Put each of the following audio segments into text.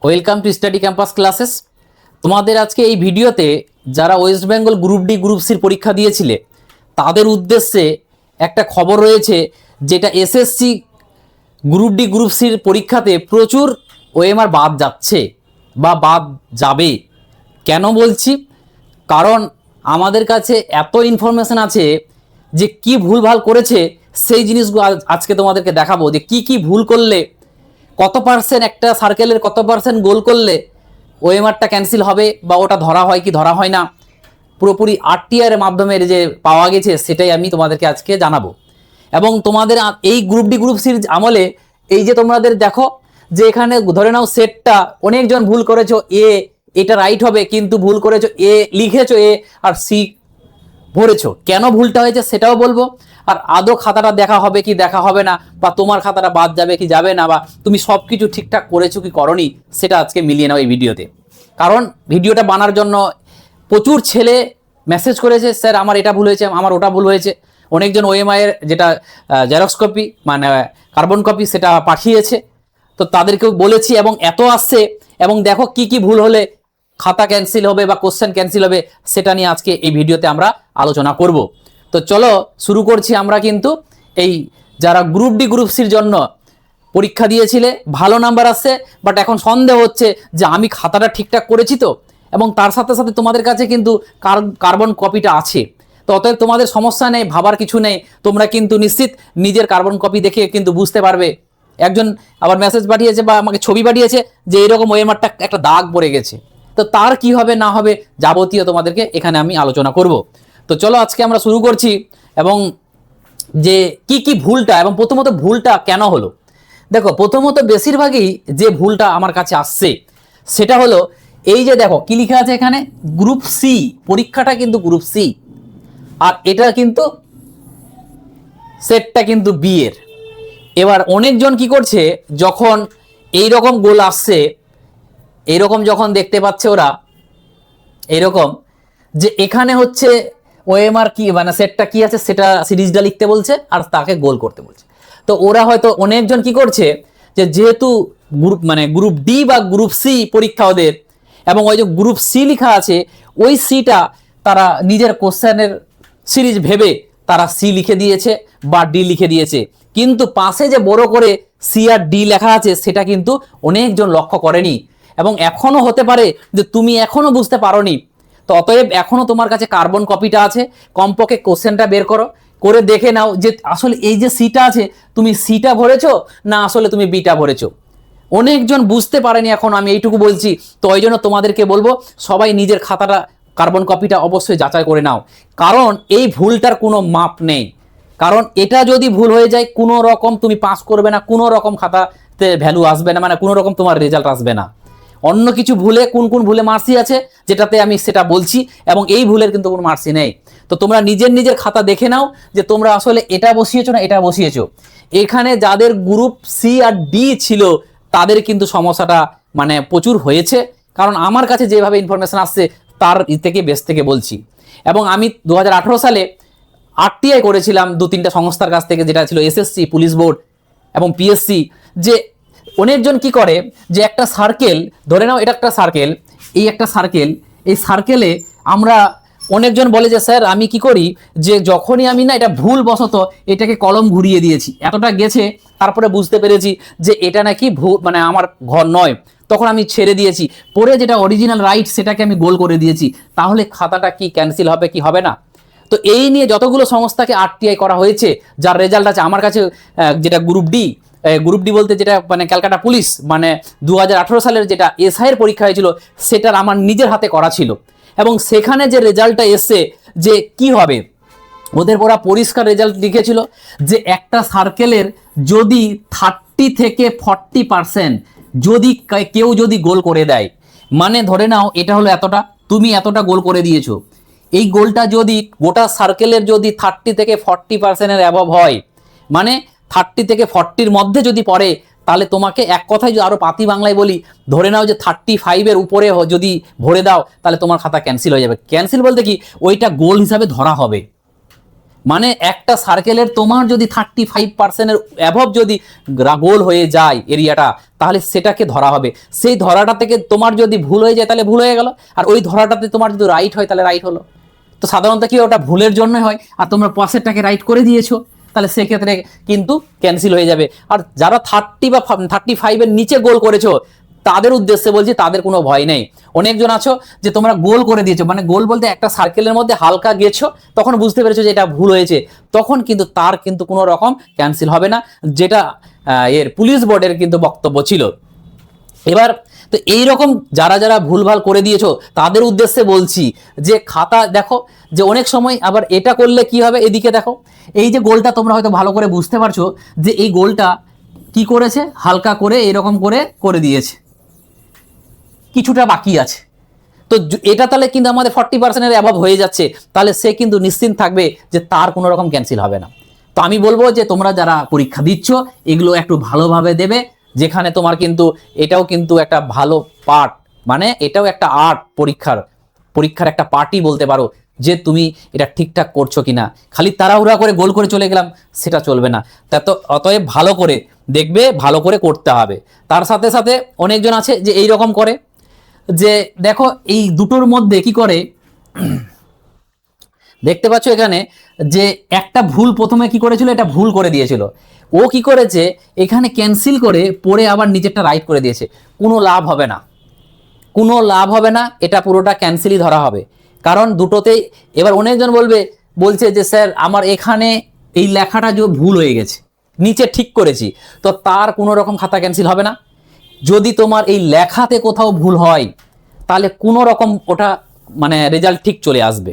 Welcome to study campus classes. তোমাদের আজকে এই ভিডিওতে যারা West Bengal group D group সির পরীক্ষা দিয়েছিলে তাদের উদ্দেশ্যে একটা খবর রয়েছে, যেটা এসএসসি গ্রুপ ডি গ্রুপ সির পরীক্ষাতে প্রচুর ওএমআর বাদ যাচ্ছে বা বাদ যাবে। কেন বলছি? কারণ আমাদের কাছে এত ইনফরমেশন আছে যে কি ভুলভাল করেছে সেই জিনিসগুলো আজকে তোমাদেরকে দেখাবো, যে কি কি ভুল করলে কত পার্সেন্ট একটা সার্কেলের কত পার্সেন্ট গোল করলে ওএমআরটা ক্যান্সেল হবে বা ওটা ধরা হয় কি ধরা হয় না, পুরোপুরি আরটিআর এর মাধ্যমে যে পাওয়া গেছে সেটাই আমি তোমাদেরকে আজকে জানাবো। এবং তোমাদের এই গ্রুপ ডি গ্রুপ সির আমলে এই যে তোমাদের দেখো যে এখানে ধরে নাও সেটটা অনেকজন ভুল করেছো, এটা রাইট হবে কিন্তু ভুল করেছো এ, লিখেছো এ আর সি ভরেছো। কেন ভুলটা হয়েছে সেটাও বলবো, আর আদৌ খাতাটা দেখা হবে কি দেখা হবে না, বা তোমার খাতাটা বাদ যাবে কি যাবে না, বা তুমি সব কিছু ঠিকঠাক করেছো কি করনি, সেটা আজকে মিলিয়ে নাও এই ভিডিওতে। কারণ ভিডিওটা বানার জন্য প্রচুর ছেলে মেসেজ করেছে, স্যার আমার এটা ভুল হয়েছে, আমার ওটা ভুল হয়েছে। অনেকজন ওএমআই এর যেটা জেরক্স কপি মানে কার্বন কপি সেটা পাঠিয়েছে, তো তাদেরকেও বলেছি এবং এত আসছে। এবং দেখো কি কি ভুল হলে খাতা ক্যান্সেল হবে বা কোশ্চেন ক্যান্সেল হবে সেটা নিয়ে আজকে এই ভিডিওতে আমরা আলোচনা করব। তো চলো শুরু করছি। আমরা কিন্তু এই যারা গ্রুপ ডি গ্রুপ সির জন্য পরীক্ষা দিয়েছিলে ভালো নাম্বার আসছে, বাট এখন সন্দেহ হচ্ছে যে আমি খাতাটা ঠিকঠাক করেছি তো, এবং তার সাথে সাথে তোমাদের কাছে কিন্তু কার্বন কপিটা আছে, তো অতএব তোমাদের সমস্যা নেই, ভাবার কিছু নেই। তোমরা কিন্তু নিশ্চিত নিজের কার্বন কপি দেখে কিন্তু বুঝতে পারবে। একজন আবার মেসেজ পাঠিয়েছে বা আমাকে ছবি পাঠিয়েছে যে এরকম ওএমআরটা একটা দাগ পড়ে গেছে, তো তার কি হবে না হবে যাবতীয় তোমাদেরকে এখানে আমি আলোচনা করব। তো চলো আজকে আমরা শুরু করছি, এবং যে কি কি ভুলটা এবং প্রথমত ভুলটা কেন হলো। দেখো প্রথমত বেশিরভাগই যে ভুলটা আমার কাছে আসছে সেটা হলো এই যে দেখো কি লেখা আছে এখানে, গ্রুপ সি, পরীক্ষাটা কিন্তু গ্রুপ সি, আর এটা কিন্তু সেটটা কিন্তু বি এর। এবার অনেকজন কি করছে, যখন এই রকম গোল আসছে, এইরকম যখন দেখতে পাচ্ছে ওরা এইরকম যে এখানে হচ্ছে ওএমআর কি মানে সেটটা কি আছে সেটা সিরিজটা লিখতে বলছে আর তাকে গোল করতে বলছে। তো ওরা হয়তো অনেকজন কি করছে যে যেহেতু গ্রুপ মানে গ্রুপ ডি বা গ্রুপ সি পরীক্ষা ওদের, এবং ওই যে গ্রুপ সি লেখা আছে ওই সিটা তারা নিজের কোশ্চেনের সিরিজ ভেবে তারা সি লিখে দিয়েছে বা ডি লিখে দিয়েছে, কিন্তু পাশে যে বড় করে সি আর ডি লেখা আছে সেটা কিন্তু অনেকজন লক্ষ্য করেনি। এবং এখনো হতে পারে যে তুমি এখনো বুঝতে পারোনি, তো অতএব এখনো তোমার কাছে কার্বন কপিটা আছে, কমপক্ষে কোশ্চেনটা বের করো, করে দেখে নাও যে আসলে এই যে সিটা আছে তুমি সিটা ভরেছো না আসলে তুমি বিটা ভরেছো। অনেকজন বুঝতে পারেনি এখন, আমি এইটুকু বলছি। তো ওই জন্য তোমাদেরকে বলবো সবাই নিজের খাতাটা কার্বন কপিটা অবশ্যই যাচাই করে নাও, কারণ এই ভুলটার কোনো মাপ নেই। কারণ এটা যদি ভুল হয়ে যায় কোনো রকম তুমি পাস করবে না, কোনো রকম খাতাতে ভ্যালু আসবে না, মানে কোনো রকম তোমার রেজাল্ট আসবে না। অন্য কিছু ভুলে কোন কোন ভুলে মার্সি আছে যেটাতে আমি সেটা বলছি, এবং এই ভুলের কিন্তু কোনো মার্সি নেই। তো তোমরা নিজের নিজের খাতা দেখে নাও যে তোমরা আসলে এটা বসিয়েছো না এটা বসিয়েছো। এখানে যাদের গ্রুপ সি আর ডি ছিল তাদের কিন্তু সমস্যাটা মানে প্রচুর হয়েছে, কারণ আমার কাছে যেভাবে ইনফরমেশন আসছে তার থেকে বেস থেকে বলছি। এবং আমি 2018 সালে আরটিআই করেছিলাম 2-3টা সংস্থার কাছ থেকে, যেটা ছিল এসএসসি, পুলিশ বোর্ড এবং পিএসসি। যে অনেকজন কি করে যে একটা সার্কেল ধরে নাও, এটা একটা সার্কেল, এই একটা সার্কেল, এই সার্কেলে আমরা অনেকজন বলে যে স্যার আমি কি করি যে যখনই আমি না এটা ভুল বশত এটাকে কলম ঘুরিয়ে দিয়েছি, এতটা গেছে তারপরে বুঝতে পেরেছি যে এটা নাকি ভুল মানে আমার ঘর নয়, তখন আমি ছেড়ে দিয়েছি, পরে যেটা অরিজিনাল রাইট সেটাকে আমি গোল করে দিয়েছি, তাহলে খাতাটা কি ক্যান্সেল হবে কি হবে না। তো এই নিয়ে যতগুলো সংস্থাকে আরটিআই করা হয়েছে যার রেজাল্ট আছে আমার কাছে, যেটা গ্রুপ ডি বলতে যেটা মানে ক্যালকাটা পুলিশ মানে 2018 সালের যেটা এসআই এর পরীক্ষা হয়েছিল সেটার আমার নিজের হাতে করা ছিল, এবং সেখানে যে রেজাল্টটা এসছে যে কি হবে ওদের ওরা পরিষ্কার রেজাল্ট লিখেছিল যে একটা সার্কেলের যদি 30 থেকে 40% যদি কেউ যদি গোল করে দেয়, মানে ধরে নাও এটা হলো এতটা, তুমি এতটা গোল করে দিয়েছো, এই গোলটা যদি গোটা সার্কেলের যদি 30 থেকে 40%-এর অ্যাবভ হয়, মানে 30 থেকে 40-র মধ্যে যদি পড়ে, তাহলে তোমাকে এক কথায় যদি আরো পাতি বাংলায় বলি, ধরে নাও যে 35-এর উপরে যদি ভরে দাও তাহলে তোমার খাতা ক্যান্সেল হয়ে যাবে। ক্যান্সেল বলতে কি, ওইটা গোল হিসাবে ধরা হবে, মানে একটা সার্কেলের তোমার যদি 35%-এর অ্যাভব যদি গোল হয়ে যায় এরিয়াটা, তাহলে সেটাকে ধরা হবে। সেই ধরাটা থেকে তোমার যদি ভুল হয়ে যায় তাহলে ভুল হয়ে গেল, আর ওই ধরাটাতে তোমার যদি রাইট হয় তাহলে রাইট হলো। তো সাধারণত কি ওটা ভুলের জন্যই হয়, আর তোমরা পাশেরটাকে রাইট করে দিয়েছো, তাহলে সেক্ষেত্রে কিন্তু ক্যান্সেল হয়ে যাবে। আর যারা 30 বা 35-এর নিচে গোল করেছো তাদের উদ্দেশ্যে বলছি, তাদের কোনো ভয় নেই। অনেকজন আছো যে তোমরা গোল করে দিয়েছো, মানে গোল বলতে একটা সার্কেলের মধ্যে হালকা গেছো, তখন বুঝতে পেরেছো যে এটা ভুল হয়েছে, তখন কিন্তু তার কিন্তু কোনো রকম ক্যান্সেল হবে না, যেটা এর পুলিশ বোর্ডের কিন্তু বক্তব্য ছিল। এবার তো এইরকম যারা যারা ভুলভাল করে দিয়েছো তাদের উদ্দেশ্যে বলছি যে খাতা দেখো, যে অনেক সময় আবার এটা করলে কি হবে, এদিকে দেখো এই যে গোলটা তোমরা হয়তো ভালো করে বুঝতে পারছো যে এই গোলটা কি করেছে, হালকা করে এরকম করে করে দিয়েছে, কিছুটা বাকি আছে। তো এটা তাহলে কিন্তু আমাদের 40%-এর অ্যাবভ হয়ে যাচ্ছে, তাহলে সে কিন্তু নিশ্চিন্ত থাকবে যে তার কোনো রকম ক্যান্সেল হবে না। তো আমি বলবো যে তোমরা যারা পরীক্ষা দিচ্ছ এগুলো একটু ভালোভাবে দেবে, যেখানে তোমার কিন্তু এটাও কিন্তু একটা ভালো পার্ট, মানে এটাও একটা আর্ট, পরীক্ষার একটা পার্টই বলতে পারো, যে তুমি এটা ঠিকঠাক করছো কিনা। খালি তাড়াহুড়া করে গোল করে চলে গেলাম সেটা চলবে না। তা তো অতএব ভালো করে দেখবে, ভালো করে করতে হবে। তার সাথে সাথে অনেকজন আছে যে এই রকম করে, যে দেখো এই দুটোর মধ্যে কি করে দেখতে পাচ্ছ এখানে, যে একটা ভুল প্রথমে কি করেছিল, এটা ভুল করে দিয়েছিল, ও কি করেছে এখানে ক্যান্সেল করে পরে আবার নিচেরটা রাইট করে দিয়েছে। কোনো লাভ হবে না, কোনো লাভ হবে না, এটা পুরোটা ক্যান্সেলই ধরা হবে, কারণ দুটোতেই। এবার অনেকজন বলছে যে স্যার আমার এখানে এই লেখাটা যে ভুল হয়ে গেছে, নিচে ঠিক করেছি, তো তার কোনো রকম খাতা ক্যান্সেল হবে না। যদি তোমার এই লেখাতে কোথাও ভুল হয় তাহলে কোনো রকম ওটা মানে রেজাল্ট ঠিক চলে আসবে।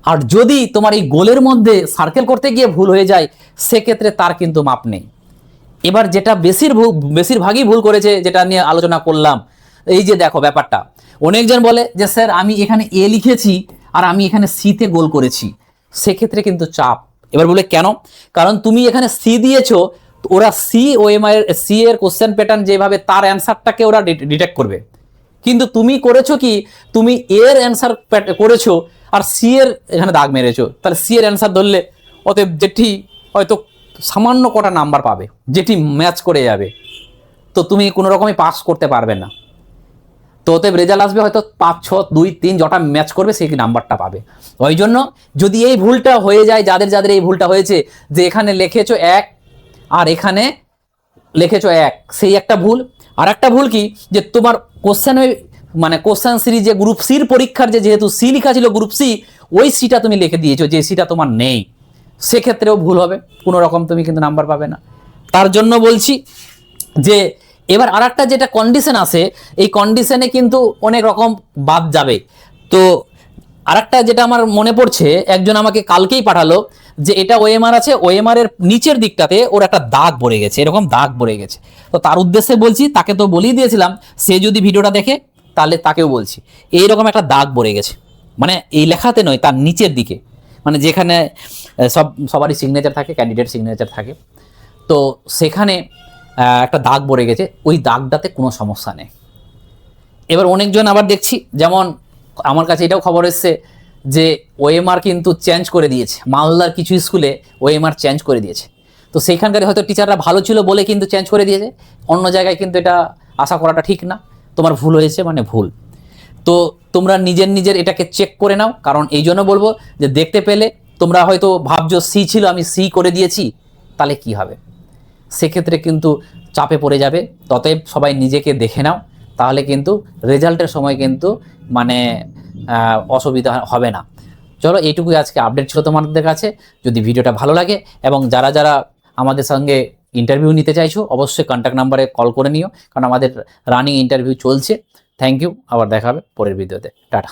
আর যদি তোমার এই গোলের মধ্যে সার্কেল করতে গিয়ে ভুল হয়ে যায়, সেক্ষেত্রে তার কিন্তু মাপ নেই। এবার যেটা বেশিরভাগই ভুল করেছে, যেটা নিয়ে আলোচনা করলাম, এই যে দেখো ব্যাপারটা, অনেকজন বলে যে স্যার আমি এখানে এ লিখেছি আর আমি এখানে সিতে গোল করেছি, সেক্ষেত্রে কিন্তু চাপ। এবার বলে কেন, কারণ তুমি এখানে সি দিয়েছো, ওরা সি এর কোশ্চেন প্যাটার্ন যেভাবে, তার অ্যান্সারটাকে ওরা ডিটেক্ট করবে। কিন্তু তুমি করেছো কি, তুমি এর অ্যান্সার করেছো আর সি এর এখানে দাগ মেরেছো, তাহলে সি এর অ্যান্সার ধরলে অতএব যেটি হয়তো সামান্য কটা নাম্বার পাবে, যেটি ম্যাচ করে যাবে, তো তুমি কোনো রকমই পাস করতে পারবে না। তো অতএব রেজাল্ট আসবে হয়তো 5, 6, 2, 3 যটা ম্যাচ করবে সেই নাম্বারটা পাবে। ওই জন্য যদি এই ভুলটা হয়ে যায়, যাদের যাদের এই ভুলটা হয়েছে, যে এখানে লিখেছো 1 আর এখানে লিখেছো 1, সেই একটা ভুল। আর একটা ভুল কি, যে তোমার কোশ্চেন সিরিজে গ্রুপ সির পরীক্ষার যেহেতু সি লেখা ছিল গ্রুপ সি, ওই সিটা তুমি লিখে দিয়েছো যে সিটা তোমার নেই, সেক্ষেত্রেও ভুল হবে, কোনো রকম তুমি কিন্তু নাম্বার পাবে না। তার জন্য বলছি যে এবার আর একটা যেটা কন্ডিশন আছে, এই কন্ডিশনে কিন্তু অনেক রকম বাদ যাবে। তো আর একটা যেটা আমার মনে পড়ছে, একজন আমাকে কালকেই পাঠালো যে এটা ওএমআর আছে, ওএমআর এর নিচের দিকটাতে ওর একটা দাগ পড়ে গেছে, এরকম দাগ পড়ে গেছে। তো তার উদ্দেশ্যে বলছি, তাকে তো বলেই দিয়েছিলাম, সে যদি ভিডিওটা দেখে তাহলে তাকেও বলছি, এইরকম একটা দাগ পড়ে গেছে, মানে এই লেখাতে নয়, তার নিচের দিকে, মানে যেখানে সবারই সিগনেচার থাকে, ক্যান্ডিডেট সিগনেচার থাকে, তো সেখানে একটা দাগ পড়ে গেছে, ওই দাগটাতে কোনো সমস্যা নেই। এবার অনেকজন আবার দেখছি, যেমন আমার কাছে এটাও খবর এসছে যে ওএমআর কিন্তু চেঞ্জ করে দিয়েছে, মালদার কিছু স্কুলে ওএমআর চেঞ্জ করে দিয়েছে। তো সেইখানকার হয়তো টিচাররা ভালো ছিল বলে কিন্তু চেঞ্জ করে দিয়েছে, অন্য জায়গায় কিন্তু এটা আশা করাটা ঠিক না। তোমার ভুল হয়েছে মানে ভুল, তো তোমরা নিজের এটাকে চেক করে নাও। কারণ এই জন্য বলবো যে দেখতে পেলে তোমরা হয়তো ভাবছো সি ছিল, আমি সি করে দিয়েছি, তাহলে কি হবে, সেক্ষেত্রে কিন্তু চাপে পড়ে যাবে। ততএব সবাই নিজেকে দেখে নাও, তাহলে কিন্তু রেজাল্টের সময় কিন্তু মানে অসুবিধা হবে না। চলো, এইটুকুই আজকে আপডেট ছিল তোমাদের কাছে। যদি ভিডিওটা ভালো লাগে এবং যারা যারা আমাদের সঙ্গে ইন্টারভিউ নিতে চাইছো, অবশ্যই কন্ট্যাক্ট নাম্বারে কল করে নিও, কারণ আমাদের রানিং ইন্টারভিউ চলছে। থ্যাংক ইউ, আবার দেখা হবে পরের ভিডিওতে। টাটা।